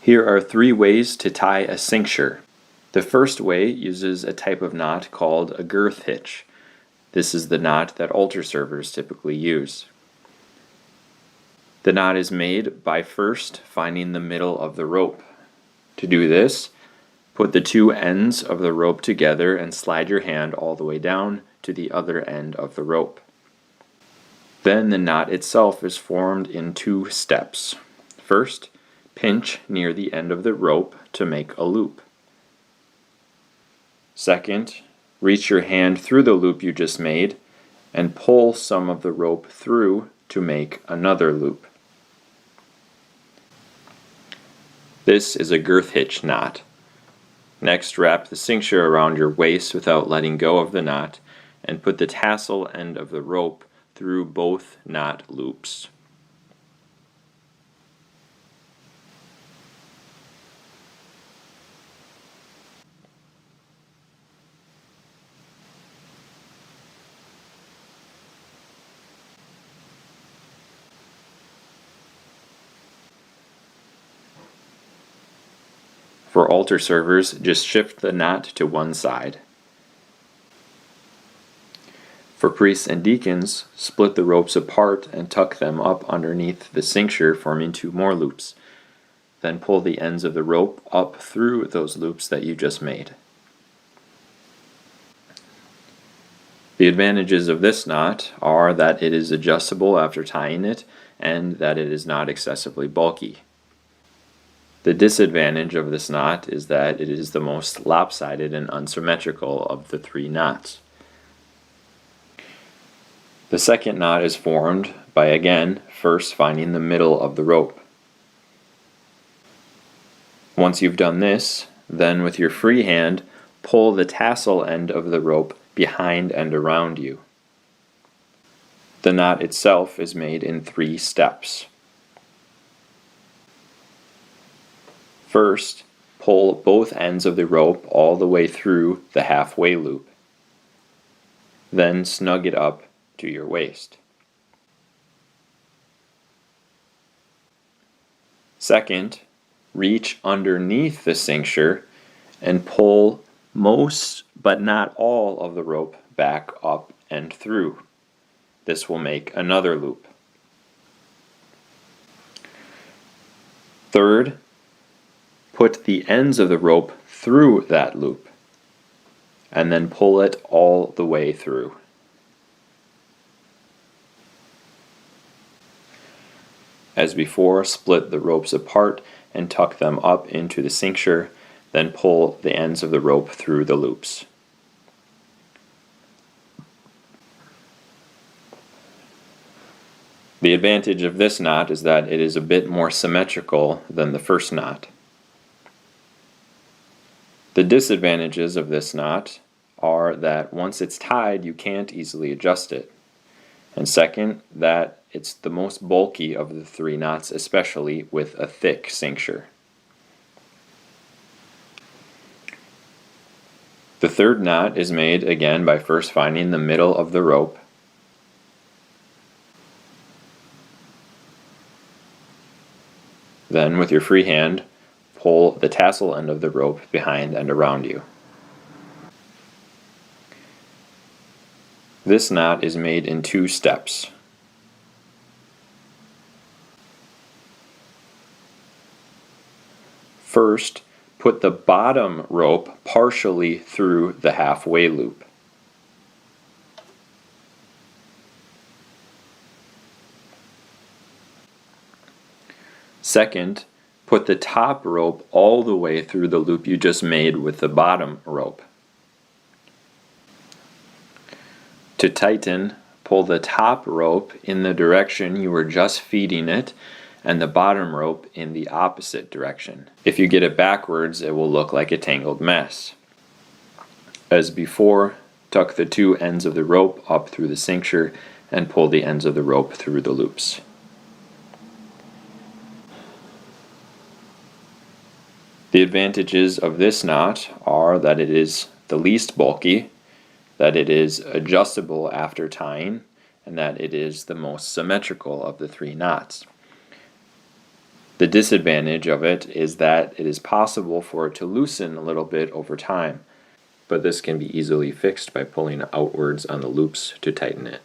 Here are 3 ways to tie a cincture. The first way uses a type of knot called a girth hitch. This is the knot that altar servers typically use. The knot is made by first finding the middle of the rope. To do this, put the 2 ends of the rope together and slide your hand all the way down to the other end of the rope. Then the knot itself is formed in 2 steps. First, pinch near the end of the rope to make a loop. Second, reach your hand through the loop you just made and pull some of the rope through to make another loop. This is a girth hitch knot. Next, wrap the cincture around your waist without letting go of the knot and put the tassel end of the rope through both knot loops. For altar servers, just shift the knot to one side. For priests and deacons, split the ropes apart and tuck them up underneath the cincture, forming 2 more loops. Then pull the ends of the rope up through those loops that you just made. The advantages of this knot are that it is adjustable after tying it and that it is not excessively bulky. The disadvantage of this knot is that it is the most lopsided and unsymmetrical of the 3 knots. The second knot is formed by, again, first finding the middle of the rope. Once you've done this, then with your free hand, pull the tassel end of the rope behind and around you. The knot itself is made in 3 steps. First, pull both ends of the rope all the way through the halfway loop. Then snug it up to your waist. Second, reach underneath the cincture and pull most but not all of the rope back up and through. This will make another loop. Third, put the ends of the rope through that loop and then pull it all the way through. As before, split the ropes apart and tuck them up into the cincture, then pull the ends of the rope through the loops. The advantage of this knot is that it is a bit more symmetrical than the first knot. The disadvantages of this knot are that once it's tied, you can't easily adjust it. And second, that it's the most bulky of the 3 knots, especially with a thick cincture. The third knot is made again by first finding the middle of the rope. Then with your free hand, pull the tassel end of the rope behind and around you. This knot is made in 2 steps. First, put the bottom rope partially through the halfway loop. Second, put the top rope all the way through the loop you just made with the bottom rope. To tighten, pull the top rope in the direction you were just feeding it and the bottom rope in the opposite direction. If you get it backwards, it will look like a tangled mess. As before, tuck the 2 ends of the rope up through the cincture and pull the ends of the rope through the loops. The advantages of this knot are that it is the least bulky, that it is adjustable after tying, and that it is the most symmetrical of the 3 knots. The disadvantage of it is that it is possible for it to loosen a little bit over time, but this can be easily fixed by pulling outwards on the loops to tighten it.